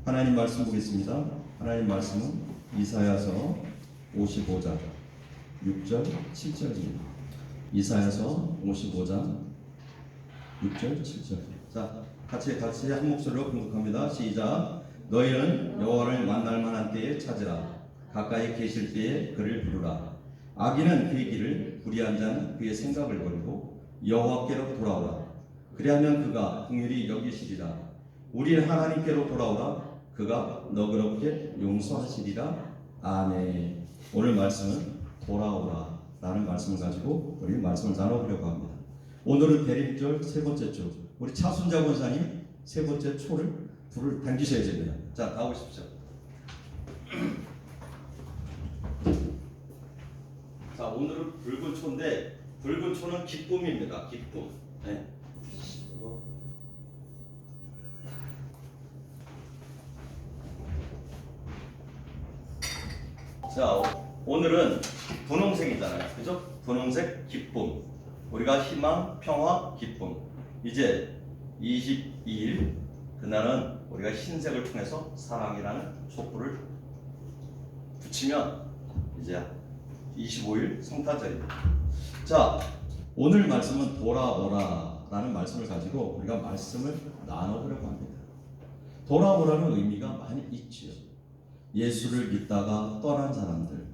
하나님 말씀 보겠습니다. 하나님 말씀은 이사야서 55장 6절 7절입니다. 이사야서 55장 6절 7절. 자, 같이 한 목소리로 공독합니다. 시작. 너희는 여호와를 만날 만한 때에 찾으라. 가까이 계실 때에 그를 부르라. 악인은 그의 길을, 불의한 자는 그의 생각을 버리고 여호와께로 돌아오라. 그리하면 그가 긍휼히 여기시리라. 우리 하나님께로 돌아오라. 그가 너그럽게 용서하시리라. 아멘. 오늘 말씀은 돌아오라 라는 말씀을 가지고 우리 말씀을 나눠보려고 합니다. 오늘은 대림절 세 번째 주, 우리 차순자 권사님 세 번째 초를 불을 당기셔야 됩니다. 자, 나오십시오. 자, 오늘은 붉은 초인데, 붉은 초는 기쁨입니다. 기쁨. 네. 자, 오늘은 분홍색이잖아요. 그죠? 분홍색 기쁨. 우리가 희망, 평화, 기쁨. 이제 22일 그날은 우리가 흰색을 통해서 사랑이라는 촛불을 붙이면 이제 25일 성탄절입니다. 자, 오늘 말씀은 돌아오라 라는 말씀을 가지고 우리가 말씀을 나눠보려고 합니다. 돌아오라는 의미가 많이 있지요. 예수를 믿다가 떠난 사람들,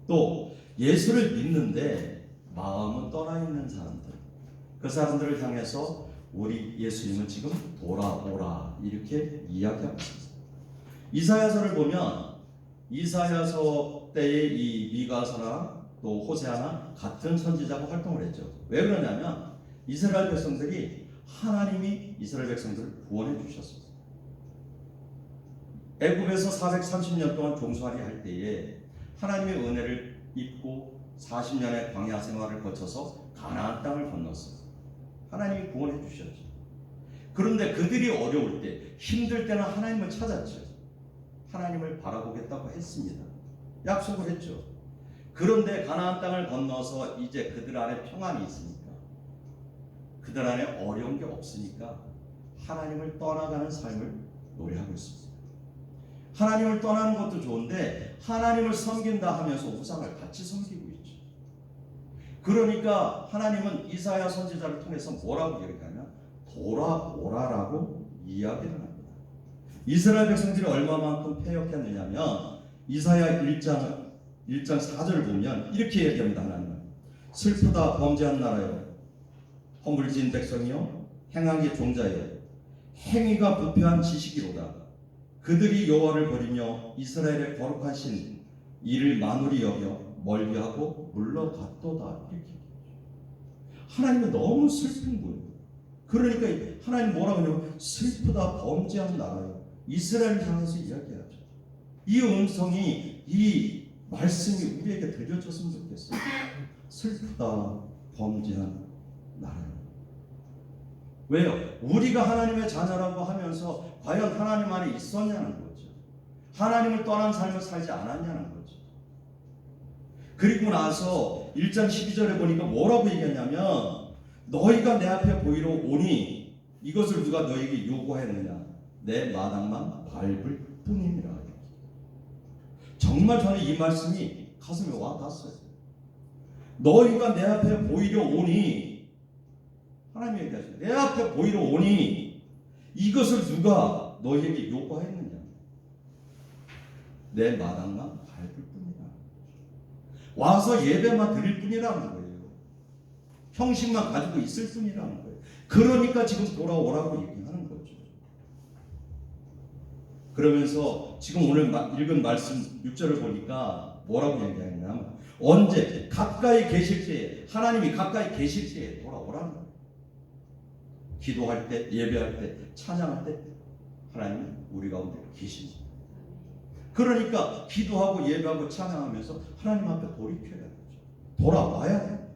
또 예수를 믿는데 마음은 떠나 있는 사람들, 그 사람들을 향해서 우리 예수님은 지금 돌아오라 이렇게 이야기하고 있습니다. 이사야서를 보면 이사야서 때의 이 미가서나 또 호세아나 같은 선지자가 활동을 했죠. 왜 그러냐면 이스라엘 백성들이 하나님이 이스라엘 백성들을 구원해 주셨습니다. 애굽에서 430년 동안 종살이 할 때에 하나님의 은혜를 입고 40년의 광야 생활을 거쳐서 가나안 땅을 건넜어요. 하나님이 구원해 주셨죠. 그런데 그들이 어려울 때, 힘들 때는 하나님을 찾았죠. 하나님을 바라보겠다고 했습니다. 약속을 했죠. 그런데 가나안 땅을 건너서 이제 그들 안에 평안이 있으니까, 그들 안에 어려운 게 없으니까 하나님을 떠나가는 삶을 노래하고 있습니다. 하나님을 떠나는 것도 좋은데 하나님을 섬긴다 하면서 우상을 같이 섬기고 있죠. 그러니까 하나님은 이사야 선지자를 통해서 뭐라고 얘기하냐면 돌아오라라고 이야기를 합니다. 이스라엘 백성들이 얼마만큼 패역했느냐면 이사야 1장 4절을 보면 이렇게 얘기합니다. 하나님은 슬프다 범죄한 나라여, 허물진 백성이여, 행악의 종자여, 행위가 부패한 지식이로다. 그들이 여호와를 버리며 이스라엘의 거룩한 신 이를 만홀히 여겨 멀리하고 물러갔도다. 이렇게 하나님은 너무 슬픈 분이에요. 그러니까 하나님 뭐라고 하냐면 슬프다 범죄한 나라요, 이스라엘을 향해서 이야기하죠. 이 음성이, 이 말씀이 우리에게 들려줬으면 좋겠어요. 슬프다 범죄한 나라요. 왜요? 우리가 하나님의 자녀라고 하면서 과연 하나님 안에 있었냐는 거죠. 하나님을 떠난 삶을 살지 않았냐는 거죠. 그리고 나서 1장 12절에 보니까 뭐라고 얘기하냐면 너희가 내 앞에 보이러 오니 이것을 누가 너희에게 요구하였느냐, 내 마당만 밟을 뿐이니라. 정말 저는 이 말씀이 가슴에 와 닿았어요. 너희가 내 앞에 보이러 오니, 하나님이 얘기하시죠. 내 앞에 보이러 오니 이것을 누가 너희에게 요구하였느냐, 내 마당만 밟을 뿐이다. 와서 예배만 드릴 뿐이라는 거예요. 형식만 가지고 있을 뿐이라는 거예요. 그러니까 지금 돌아오라고 얘기하는 거죠. 그러면서 지금 오늘 읽은 말씀 6절을 보니까 뭐라고 얘기하냐면 언제? 가까이 계실 때에, 하나님이 가까이 계실 때에 돌아오라는 거예요. 기도할 때, 예배할 때, 찬양할 때 하나님은 우리 가운데 계십니다. 그러니까 기도하고 예배하고 찬양하면서 하나님 앞에 돌이켜야 되죠. 돌아와야 됩니다.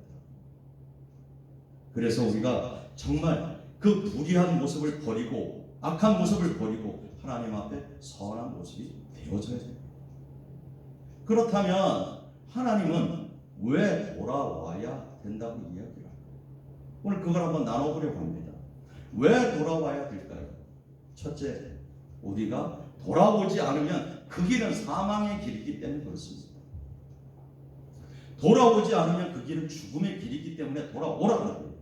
그래서 우리가 정말 그 불의한 모습을 버리고 악한 모습을 버리고 하나님 앞에 선한 모습이 되어져야 됩니다. 그렇다면 하나님은 왜 돌아와야 된다고 이야기를 합니다. 오늘 그걸 한번 나눠보려고 합니다. 왜 돌아와야 될까요? 첫째, 우리가 돌아오지 않으면 그 길은 사망의 길이기 때문에 그렇습니다. 돌아오지 않으면 그 길은 죽음의 길이기 때문에 돌아오라는 거예요.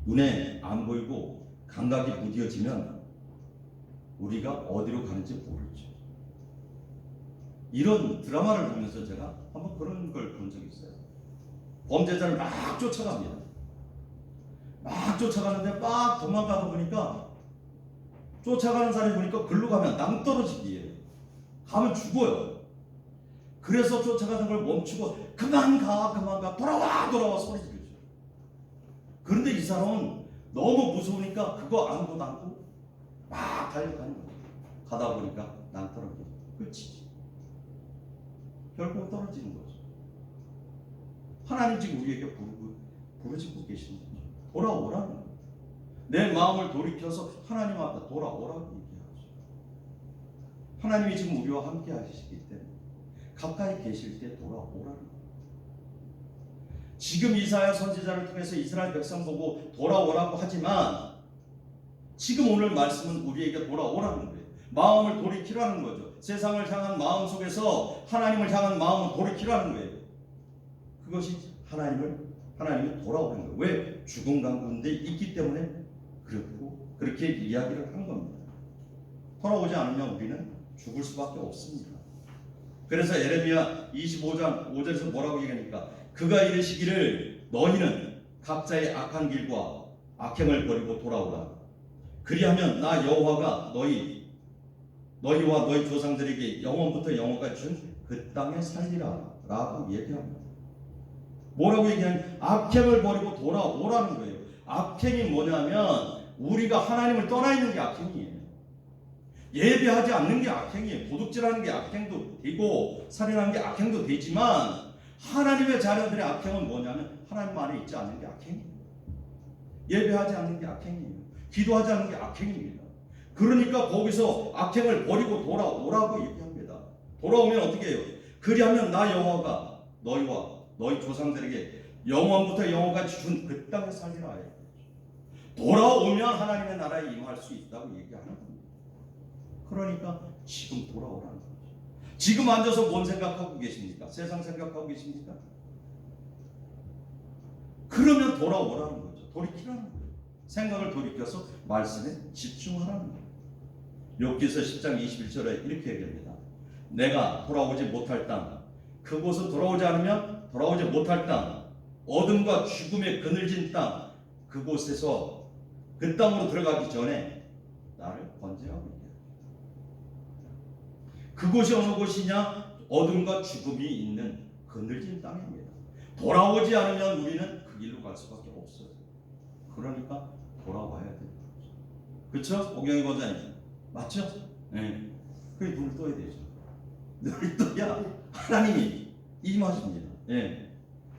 눈에 안 보이고 감각이 무뎌지면 우리가 어디로 가는지 모르죠. 이런 드라마를 보면서 제가 한번 그런 걸 본 적이 있어요. 범죄자를 막 쫓아갑니다. 막 쫓아가는데 막 도망가다 보니까 쫓아가는 사람이 보니까 글로 가면 낭떠러지기예요. 가면 죽어요. 그래서 쫓아가는 걸 멈추고 그만 가 돌아와 소리 지르죠. 그런데 이 사람은 너무 무서우니까 그거 아무것도 않고 막 달려가는 거예요. 가다 보니까 낭떠러지 끝이지. 결국 떨어지는 거죠. 하나님 지금 우리에게 부르짖고 계시는 거죠. 돌아오라는 거예요. 내 마음을 돌이켜서 하나님 앞에 돌아오라고 얘기하죠. 하나님이 지금 우리와 함께 하시기 때문에 가까이 계실 때 돌아오라는 거예요. 지금 이사야 선지자를 통해서 이스라엘 백성 보고 돌아오라고 하지만 지금 오늘 말씀은 우리에게 돌아오라는 거예요. 마음을 돌이키라는 거죠. 세상을 향한 마음 속에서 하나님을 향한 마음을 돌이키라는 거예요. 그것이 하나님이 돌아오는 거예요. 왜? 죽음 가운데 있기 때문에 그렇게 이야기를 한 겁니다. 돌아오지 않으면 우리는 죽을 수밖에 없습니다. 그래서 에레미야 25장 5절에서 뭐라고 얘기하니까 그가 이르시기를 너희는 각자의 악한 길과 악행을 버리고 돌아오라. 그리하면 나 여호와가 너희와 너희 조상들에게 영원부터 영원까지 준 그 땅에 살리라 라고 얘기합니다. 뭐라고 얘기하냐면 악행을 버리고 돌아오라는 거예요. 악행이 뭐냐면 우리가 하나님을 떠나 있는 게 악행이에요. 예배하지 않는 게 악행이에요. 도둑질하는 게 악행도 되고 살인하는 게 악행도 되지만 하나님의 자녀들의 악행은 뭐냐면 하나님 안에 있지 않는 게 악행이에요. 예배하지 않는 게 악행이에요. 기도하지 않는 게 악행입니다. 그러니까 거기서 악행을 버리고 돌아오라고 얘기합니다. 돌아오면 어떻게 해요? 그리하면 나 여호와가 너희와 너희 조상들에게 영원부터 영원까지 준 그 땅에 살리라 해요. 돌아오면 하나님의 나라에 임할 수 있다고 얘기하는 겁니다. 그러니까 지금 돌아오라는 거죠. 지금 앉아서 뭔 생각하고 계십니까? 세상 생각하고 계십니까? 그러면 돌아오라는 거죠. 돌이키라는 거예요. 생각을 돌이켜서 말씀에 집중하라는 거예요. 욥기서 10장 21절에 이렇게 얘기합니다. 내가 돌아오지 못할 땅, 그곳은 돌아오지 않으면 돌아오지 못할 땅, 어둠과 죽음의 그늘진 땅, 그곳에서 그 땅으로 들어가기 전에 나를 번제하고 있다. 그곳이 어느 곳이냐? 어둠과 죽음이 있는 그늘진 땅입니다. 돌아오지 않으면 우리는 그 길로 갈 수밖에 없어요. 그러니까 돌아와야 돼요. 그렇죠? 오경희 권사님 맞죠? 네. 그게 눈을 떠야 되죠. 눈을 떠야 하나님이 임하십니다. 네.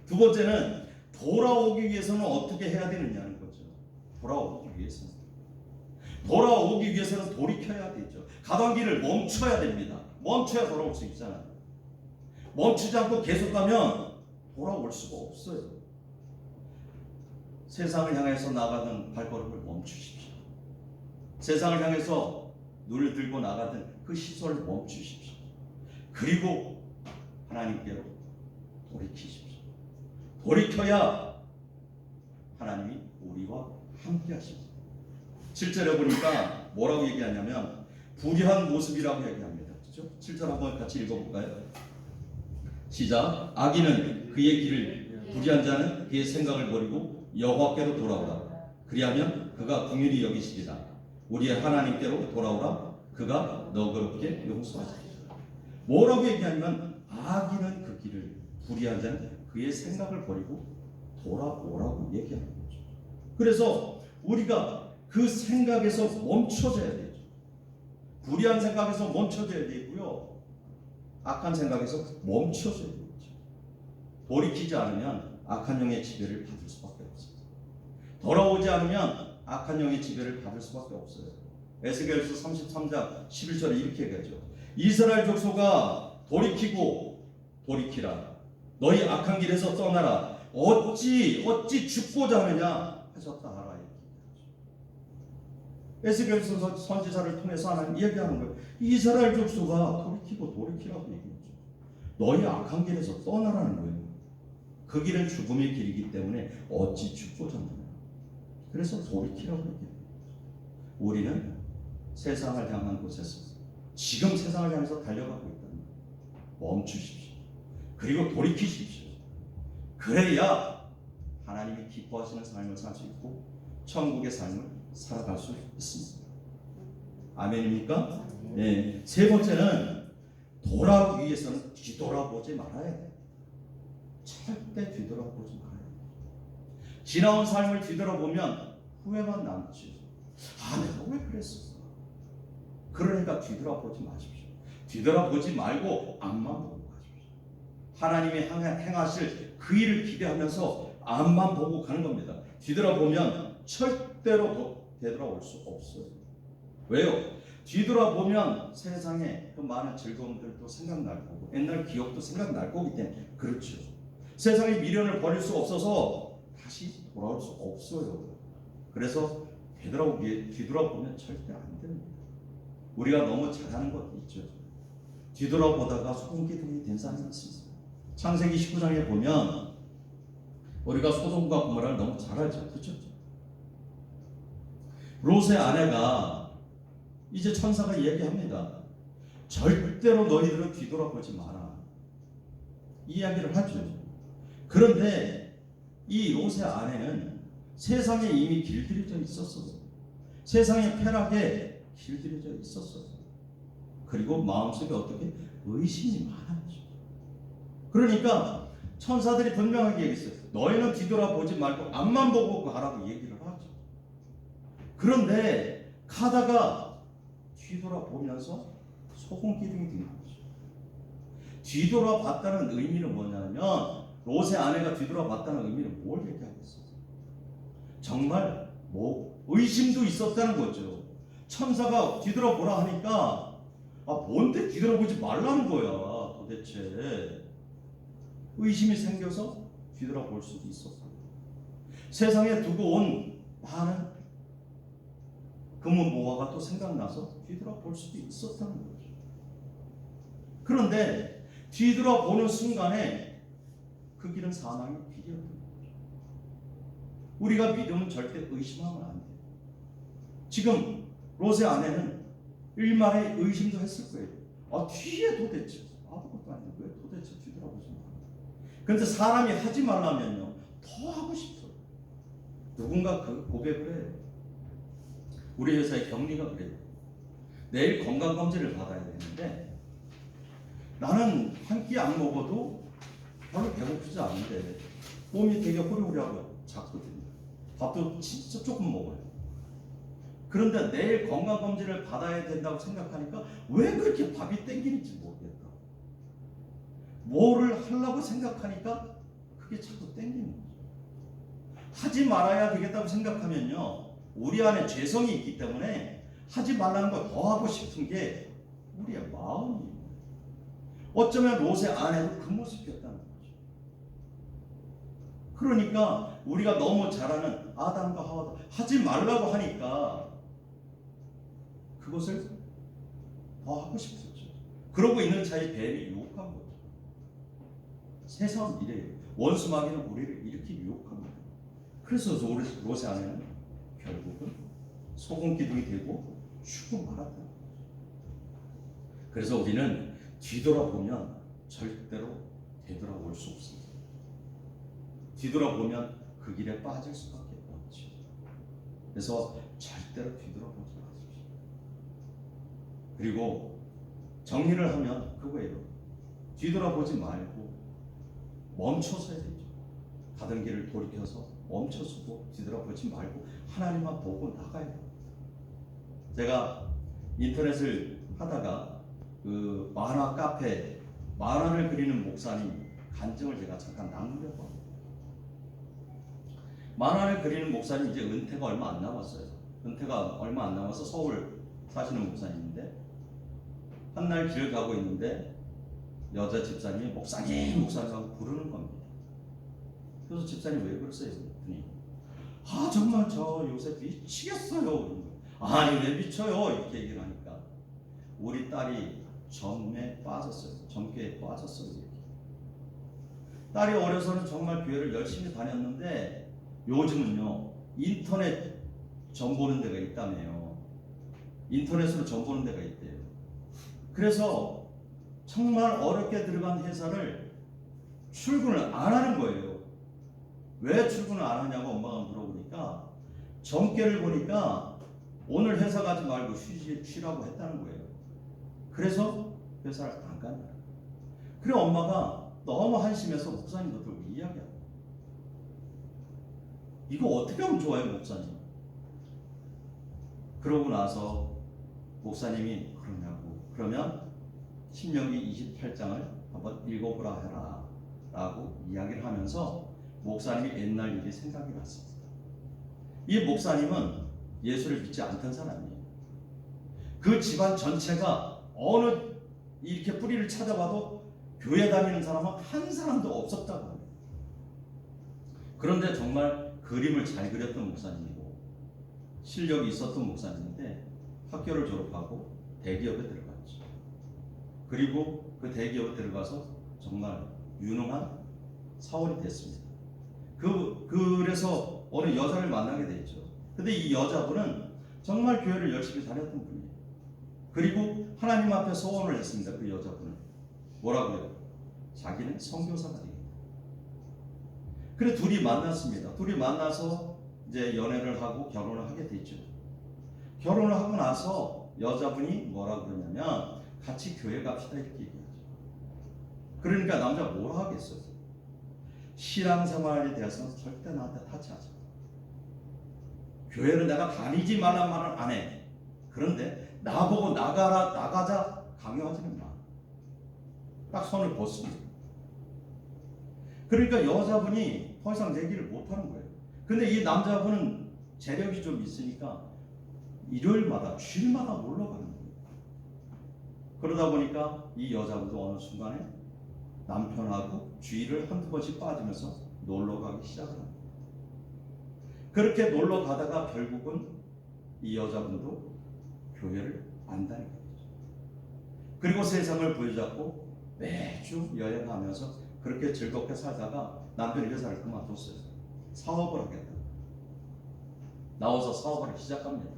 두 번째는 돌아오기 위해서는 어떻게 해야 되느냐는 거죠. 돌아오기 위해서는 돌이켜야 되죠. 가던 길을 멈춰야 됩니다. 멈춰야 돌아올 수 있잖아요. 멈추지 않고 계속 가면 돌아올 수가 없어요. 세상을 향해서 나가던 발걸음을 멈추십시오. 세상을 향해서 눈을 들고 나가던 그 시선을 멈추십시오. 그리고 하나님께로 돌이키십시오. 돌이켜야 하나님이 우리와 함께 하십니다. 7절에 보니까 뭐라고 얘기하냐면 불의한 모습이라고 얘기합니다. 그렇죠? 7절 한번 같이 읽어볼까요? 시작. 악인은 그의 길을, 불의한 자는 그의 생각을 버리고 여호와께로 돌아오라. 그리하면 그가 긍휼히 여기시리라. 우리의 하나님께로 돌아오라. 그가 너그럽게 용서하시리라. 뭐라고 얘기하냐면 악인은 그 길을, 불의한 자는 그의 생각을 버리고 돌아오라고 얘기하는 거죠. 그래서 우리가 그 생각에서 멈춰져야 되죠. 불의한 생각에서 멈춰져야 되고요. 악한 생각에서 멈춰져야 되죠. 돌이키지 않으면 악한 영의 지배를 받을 수밖에 없습니다. 돌아오지 않으면 악한 영의 지배를 받을 수밖에 없어요. 에스겔서 33장 11절에 이렇게 얘기하죠. 이스라엘 족속아 돌이키라. 너희 악한 길에서 떠나라. 어찌 죽고자 하느냐 하셨다 하라. 에스겔 선지자를 통해서 하나님 이야기하는 거예요. 이스라엘 족수가 돌이키라고 얘기했죠. 너희 악한 길에서 떠나라는 거예요. 그 길은 죽음의 길이기 때문에 어찌 죽고자 하느냐. 그래서 돌이키라고 얘기해요. 우리는 세상을 향한 곳에서 지금 세상을 향해서 달려가고 있다는 거예요. 멈추십시오. 그리고 돌이키십시오. 그래야 하나님이 기뻐하시는 삶을 살 수 있고 천국의 삶을 살아갈 수 있습니다. 아멘입니까? 네. 세 번째는 돌아오기 위해서는 뒤돌아보지 말아야 돼요. 절대 뒤돌아보지 말아야 돼요. 지나온 삶을 뒤돌아보면 후회만 남죠. 내가 왜 그랬었어? 그러니까 뒤돌아보지 마십시오. 뒤돌아보지 말고 앞만 보고 가십시오. 하나님이 행하실 그 일을 기대하면서 앞만 보고 가는 겁니다. 뒤돌아보면 절대로 되돌아올 수 없어요. 왜요? 뒤돌아보면 세상에 그 많은 즐거움들도 생각날 거고 옛날 기억도 생각날 거기 때문에 그렇죠. 세상의 미련을 버릴 수 없어서 다시 돌아올 수 없어요. 그래서 뒤돌아보면 절대 안 됩니다. 우리가 너무 잘하는 것도 있죠. 뒤돌아보다가 소금기둥이 된 사람이 있습니다. 창세기 19장에 보면 우리가 소돔과 고모라를 너무 잘 알죠. 그렇죠? 롯의 아내가 이제 천사가 얘기합니다. 절대로 너희들은 뒤돌아보지 마라. 이 이야기를 하죠. 그런데 이 롯의 아내는 세상에 이미 길들여져 있었어요. 세상의 쾌락에 길들여져 있었어요. 그리고 마음속에 어떻게 의심이 많았죠. 그러니까 천사들이 분명하게 얘기했어요. 너희는 뒤돌아보지 말고 앞만 보고 가라고 얘기를 하죠. 그런데 가다가 뒤돌아보면서 소금기둥이 된 거죠. 뒤돌아봤다는 의미는 뭐냐면 롯의 아내가 뒤돌아봤다는 의미는 뭘 얘기하겠어요? 정말 의심도 있었다는 거죠. 천사가 뒤돌아보라 하니까 뭔데 뒤돌아보지 말라는 거야 도대체. 의심이 생겨서 뒤돌아볼 수도 있었어요. 세상에 두고 온 많은 금은 모화가 또 생각나서 뒤돌아볼 수도 있었다는 거죠. 그런데 뒤돌아보는 순간에 그 길은 사망의 길이었던 거죠. 우리가 믿으면 절대 의심하면 안 돼요. 지금 롯의 아내는 일말의 의심도 했을 거예요. 뒤에 도대체 아무것도 아닌데 왜 도대체 뒤돌아보지 마. 그런데 사람이 하지 말라면요 더 하고 싶어요. 누군가 그 고백을 해요. 우리 회사의 경리가 그래요. 내일 건강검진을 받아야 되는데 나는 한 끼 안 먹어도 별로 배고프지 않은데 몸이 되게 호리호리하고 작거든요. 밥도 진짜 조금 먹어요. 그런데 내일 건강검진을 받아야 된다고 생각하니까 왜 그렇게 밥이 땡기는지 모르겠다. 뭐를 하려고 생각하니까 그게 자꾸 땡기는 거죠. 하지 말아야 되겠다고 생각하면요 우리 안에 죄성이 있기 때문에 하지 말라는 거 더 하고 싶은 게 우리의 마음이에요. 어쩌면 롯의 아내도 그 모습이었다는 거죠. 그러니까 우리가 너무 잘 아는 아담과 하와도 하지 말라고 하니까 그것을 더 하고 싶었죠. 그러고 있는 차에 뱀이 유혹한 거죠. 세상은 이래요. 원수 마귀는 우리를 이렇게 유혹합니다. 그래서 롯의 아내는 결국은 소금 기둥이 되고 죽고 말았다. 그래서 우리는 뒤돌아보면 절대로 되돌아올 수 없습니다. 뒤돌아보면 그 길에 빠질 수밖에 없죠. 그래서 절대로 뒤돌아보지 마십시오. 그리고 정리를 하면 그거예요. 뒤돌아보지 말고 멈춰서야 되죠. 가던 길을 돌이켜서 멈춰서도 뒤돌아보지 말고 하나님만 보고 나가야 돼요. 제가 인터넷을 하다가 그 만화 카페 만화를 그리는 목사님 간증을 제가 잠깐 나누려고 합니다. 만화를 그리는 목사님 이제 은퇴가 얼마 안 남았어요. 은퇴가 얼마 안 남아서 서울 사시는 목사님인데 한날 길 가고 있는데 여자 집사님이 목사님 하고 부르는 겁니다. 그래서 집사님 왜 그러세요? 그랬더니 정말 저 요새 미치겠어요. 아니 왜 미쳐요? 이렇게 얘기를 하니까 우리 딸이 점에 빠졌어요. 점괘에 빠졌어요. 이렇게. 딸이 어려서는 정말 교회를 열심히 다녔는데 요즘은요 인터넷 점 보는 데가 있다며요. 인터넷으로 점 보는 데가 있대요. 그래서 정말 어렵게 들어간 회사를 출근을 안 하는 거예요. 왜 출근을 안 하냐고 엄마가 물어보니까 점괘를 보니까 오늘 회사 가지 말고 쉬라고 했다는 거예요. 그래서 회사를 안 간다. 그래 엄마가 너무 한심해서 목사님도 들고 이야기하고 이거 어떻게 하면 좋아요 목사님? 그러고 나서 목사님이 그러냐고 그러면 신명기 28장을 한번 읽어보라 해라 라고 이야기를 하면서 목사님이 옛날 일이 생각이 났습니다. 이 목사님은 예수를 믿지 않던 사람이에요. 그 집안 전체가 어느 이렇게 뿌리를 찾아봐도 교회 다니는 사람은 한 사람도 없었다고 합니다. 그런데 정말 그림을 잘 그렸던 목사님이고 실력이 있었던 목사님인데 학교를 졸업하고 대기업에 들어갔죠. 그리고 그 대기업에 들어가서 정말 유능한 사원이 됐습니다. 그래서 어느 여자를 만나게 됐죠. 근데 이 여자분은 정말 교회를 열심히 다녔던 분이에요. 그리고 하나님 앞에 소원을 했습니다. 그 여자분은 뭐라고요? 자기는 선교사가 되겠다. 그래 둘이 만났습니다. 둘이 만나서 이제 연애를 하고 결혼을 하게 됐죠. 결혼을 하고 나서 여자분이 뭐라고 그러냐면 같이 교회 갑시다 이렇게 얘기하죠. 그러니까 남자가 뭐라 하겠어요? 신앙생활에 대해서는 절대 나한테 타치하지 마. 교회를 내가 다니지 말란 말은 안 해. 그런데 나보고 나가자 강요하지는 마. 딱 손을 벗습니다. 그러니까 여자분이 더 이상 얘기를 못하는 거예요. 근데 이 남자분은 재력이 좀 있으니까 일요일마다 주일마다 놀러 가는 거예요. 그러다 보니까 이 여자분도 어느 순간에 남편하고 주일을 한두 번씩 빠지면서 놀러 가기 시작을 합니다. 그렇게 놀러 가다가 결국은 이 여자분도 교회를 안 다니게 되죠. 그리고 세상을 부여잡고 매주 여행하면서 그렇게 즐겁게 살다가 남편이 회사를 그만뒀어요. 사업을 하겠다. 나와서 사업을 시작합니다.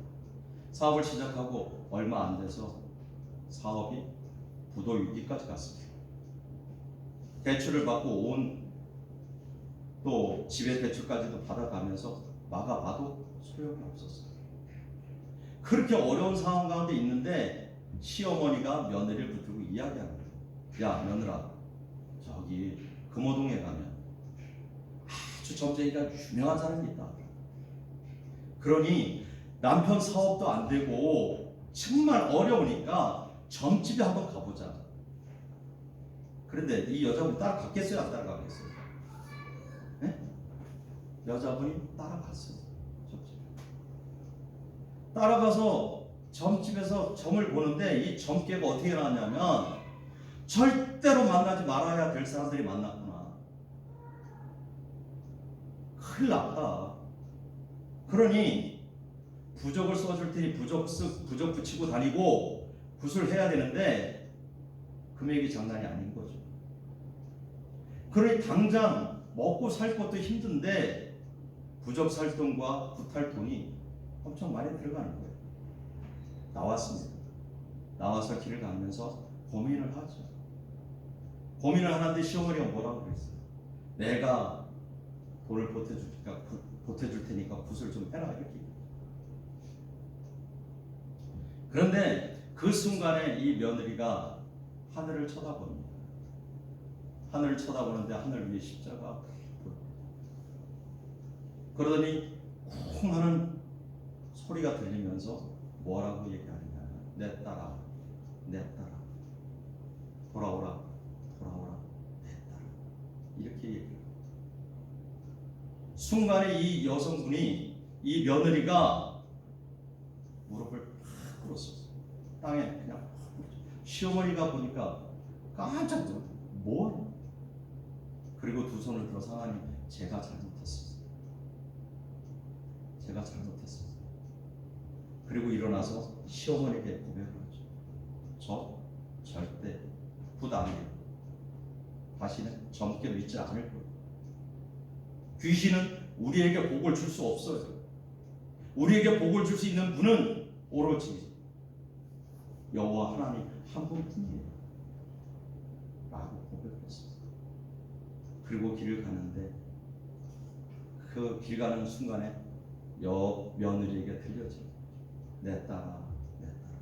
사업을 시작하고 얼마 안 돼서 사업이 부도 위기까지 갔습니다. 대출을 받고 온 또 집의 대출까지도 받아가면서 막아봐도 소용이 없었어요. 그렇게 어려운 상황 가운데 있는데 시어머니가 며느리를 붙들고 이야기하는 거예요. 야 며느라 저기 금호동에 가면 아주 점쟁이가 유명한 사람이 있다. 그러니 남편 사업도 안 되고 정말 어려우니까 점집에 한번 가보자. 그런데 이 여자분이 따라갔겠어요? 안 따라가겠어요? 네? 여자분이 따라갔어요. 점집에. 따라가서 점집에서 점을 보는데 이 점괘가 어떻게 나왔냐면 절대로 만나지 말아야 될 사람들이 만났구나. 큰일 났다. 그러니 부적을 써줄 테니 부적 붙이고 다니고 굿을 해야 되는데 금액이 장난이 아닌 거죠. 그러니 당장 먹고 살 것도 힘든데 부적 살 돈과 굿할 돈이 엄청 많이 들어가는 거예요. 나왔습니다. 나와서 길을 가면서 고민을 하죠. 고민을 하는데 시어머니가 뭐라고 그랬어요? 내가 돈을 보태줄 테니까 굿을 좀 해라 이렇게. 그런데 그 순간에 이 며느리가 하늘을 쳐다봅니다. 하늘을 쳐다보는데 하늘 위에 십자가. 그러더니 쿵 하는 소리가 들리면서 뭐라고 얘기하느냐. 내 딸아, 내 딸아, 돌아오라, 돌아오라, 내 딸아. 이렇게 얘기해요. 순간에 이 여성분이, 이 며느리가 무릎을 팍 꿇었어요. 땅에 그냥 시어머니가 보니까 깜짝 놀랐어요. 뭐? 그리고 두 손을 들어서 하나님, 제가 잘못했어요. 제가 잘못했어요. 그리고 일어나서 시어머니에게 고백을 하죠. 저 절대 붓안 해요. 다시는 젊게 믿지 않을 거예요. 귀신은 우리에게 복을 줄 수 없어요. 우리에게 복을 줄 수 있는 분은 오로지 여호와 하나님 한 분뿐이에요 라고 고백했습니다. 그리고 길을 가는데 그 길 가는 순간에 며느리에게 들려져요. 내 딸아, 내 딸아,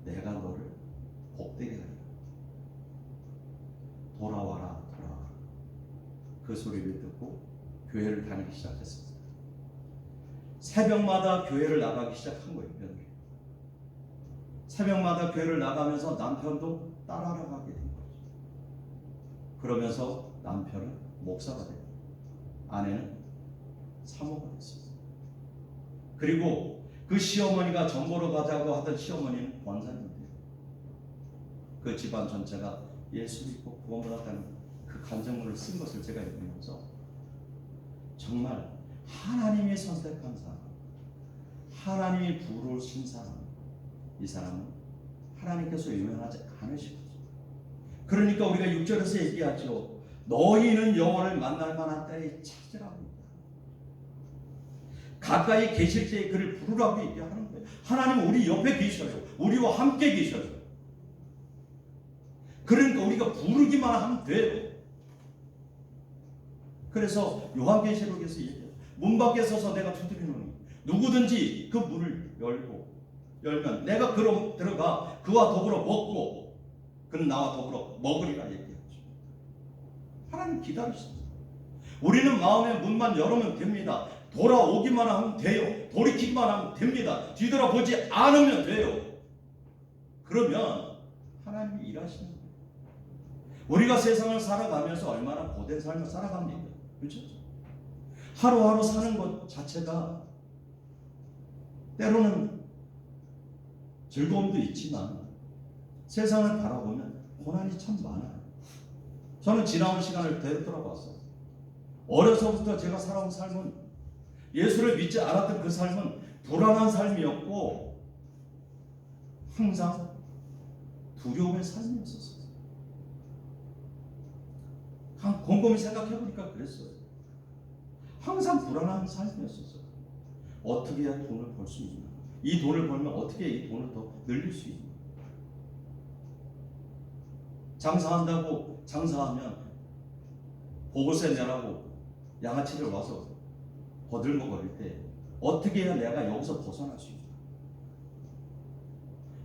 내가 너를 복되게 하리라. 돌아와라, 돌아와라. 그 소리를 듣고 교회를 다니기 시작했습니다. 새벽마다 교회를 나가기 시작한 거예요. 며느리. 새벽마다 교회를 나가면서 남편도 따라가게 된 거죠. 그러면서 남편은 목사가 되고 아내는 사모가 됐습니다. 그리고 그 시어머니가 전보러 가자고 하던 시어머니는 권사님이 돼요. 그 집안 전체가 예수 믿고 구원받았다는 그 간증문을 쓴 것을 제가 읽으면서 정말 하나님이 선택한 사람, 하나님이 부르신 사람, 이 사람은 하나님께서 유명하지 않으시거든요. 그러니까 우리가 6절에서 얘기하죠. 너희는 여호와를 만날 만한 때에 찾으라고. 가까이 계실 때에 그를 부르라고 얘기하는 거예요. 하나님은 우리 옆에 계셔요. 우리와 함께 계셔요. 그러니까 우리가 부르기만 하면 돼요. 그래서 요한계시록에서 얘기해요. 문 밖에 서서 내가 두드리노니 누구든지 그 문을 열면 내가 그로 들어가 그와 더불어 먹고 그는 나와 더불어 먹으리라 얘기하죠. 하나님 기다리십니다. 우리는 마음의 문만 열으면 됩니다. 돌아오기만 하면 돼요. 돌이키기만 하면 됩니다. 뒤돌아보지 않으면 돼요. 그러면 하나님이 일하시는 거예요. 우리가 세상을 살아가면서 얼마나 고된 삶을 살아갑니까? 그렇죠? 하루하루 사는 것 자체가 때로는 즐거움도 있지만 세상을 바라보면 고난이 참 많아요. 저는 지나온 시간을 되돌아봤어요. 어려서부터 제가 살아온 삶은 예수를 믿지 않았던 그 삶은 불안한 삶이었고 항상 두려움의 삶이었었어요. 곰곰이 생각해보니까 그랬어요. 항상 불안한 삶이었었어요. 어떻게 해야 돈을 벌 수 있나? 이 돈을 벌면 어떻게 이 돈을 더 늘릴 수 있나? 장사한다고 장사하면 보고세 내라고 양아치들 와서 거들먹거릴 때 어떻게 해야 내가 여기서 벗어날 수 있나?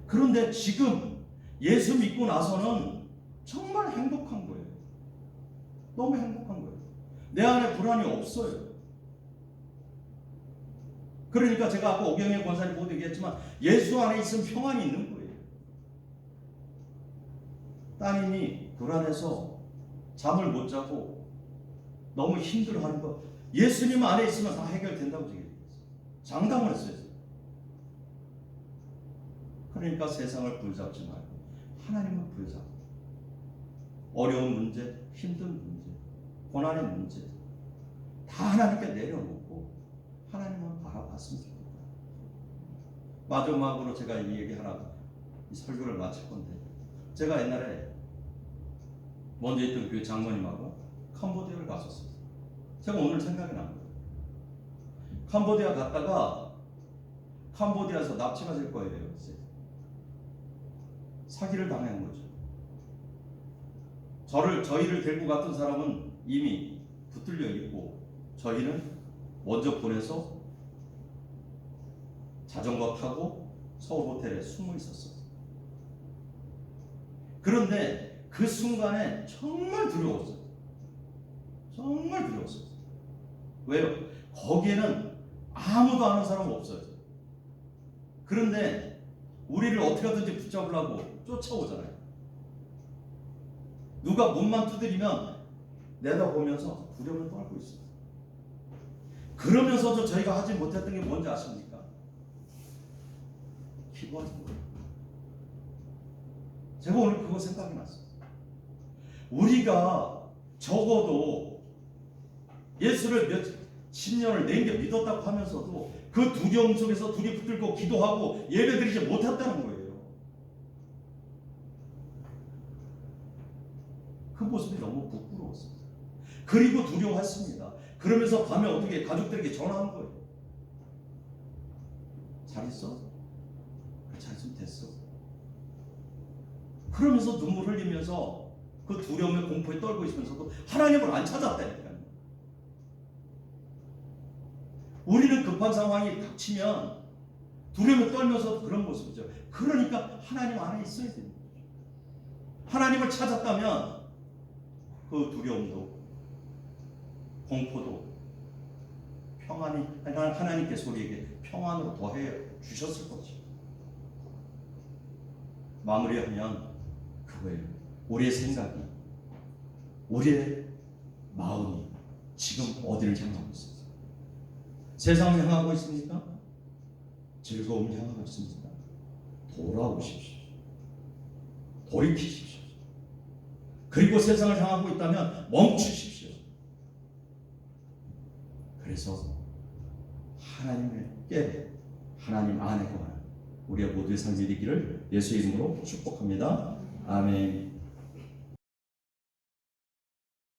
그런데 지금 예수 믿고 나서는 정말 행복한 거예요. 너무 행복한 거예요. 내 안에 불안이 없어요. 그러니까 제가 아까 오경혜 권사님 모두 얘기했지만 예수 안에 있으면 평안이 있는 거예요. 따님이 불안해서 잠을 못 자고 너무 힘들어하는 거 예수님 안에 있으면 다 해결된다고 얘기했어요. 장담을 했어요. 그러니까 세상을 붙잡지 말고 하나님을 붙잡고 어려운 문제, 힘든 문제, 고난의 문제 다 하나님께 내려놓고 하나님만 바라봤으면 좋겠다. 마지막으로 제가 이 얘기 하나 이 설교를 마칠 건데 제가 옛날에 먼저 있던 교회 장모님하고 캄보디아를 갔었어요. 제가 오늘 생각이 난 거예요. 캄보디아 갔다가 캄보디아에서 납치가 될 거예요. 사기를 당한 거죠. 저희를 데리고 갔던 사람은 이미 붙들려 있고 저희는 먼저 보내서 자전거 타고 서울 호텔에 숨어 있었어요. 그런데 그 순간에 정말 두려웠어요. 정말 두려웠어요. 왜요? 거기에는 아무도 아는 사람 없어요. 그런데 우리를 어떻게 하든지 붙잡으려고 쫓아오잖아요. 누가 문만 두드리면 내다보면서 두려움을 떨고 있어요. 그러면서도 저희가 하지 못했던 게 뭔지 아십니까? 기도하는 거예요. 제가 오늘 그거 생각이 났어요. 우리가 적어도 예수를 몇십 년을 내게 믿었다고 하면서도 그 두려움 속에서 둘이 붙들고 기도하고 예배드리지 못했다는 거예요. 그 모습이 너무 부끄러웠습니다. 그리고 두려워했습니다. 그러면서 밤에 어떻게 가족들에게 전화한 거예요. 잘 있어? 잘 있으면 됐어. 그러면서 눈물 흘리면서 그 두려움에 공포에 떨고 있으면서도 하나님을 안 찾았다니까요. 우리는 급한 상황이 닥치면 두려움에 떨면서 그런 모습이죠. 그러니까 하나님 안에 있어야 됩니다. 하나님을 찾았다면 그 두려움도 공포도 평안이 하나님께서 우리에게 평안으로 더해 주셨을 것이죠. 마무리하면 그거예요. 우리의 생각이, 우리의 마음이 지금 어디를 향하고 있습니까? 세상을 향하고 있습니까? 즐거움을 향하고 있습니까? 돌아오십시오. 돌이키십시오. 그리고 세상을 향하고 있다면 멈추십시오. 그래서 하나님을 깨고 하나님 안에 거하는 우리의 모두의 삶이 되기를 예수의 이름으로 축복합니다. 아멘.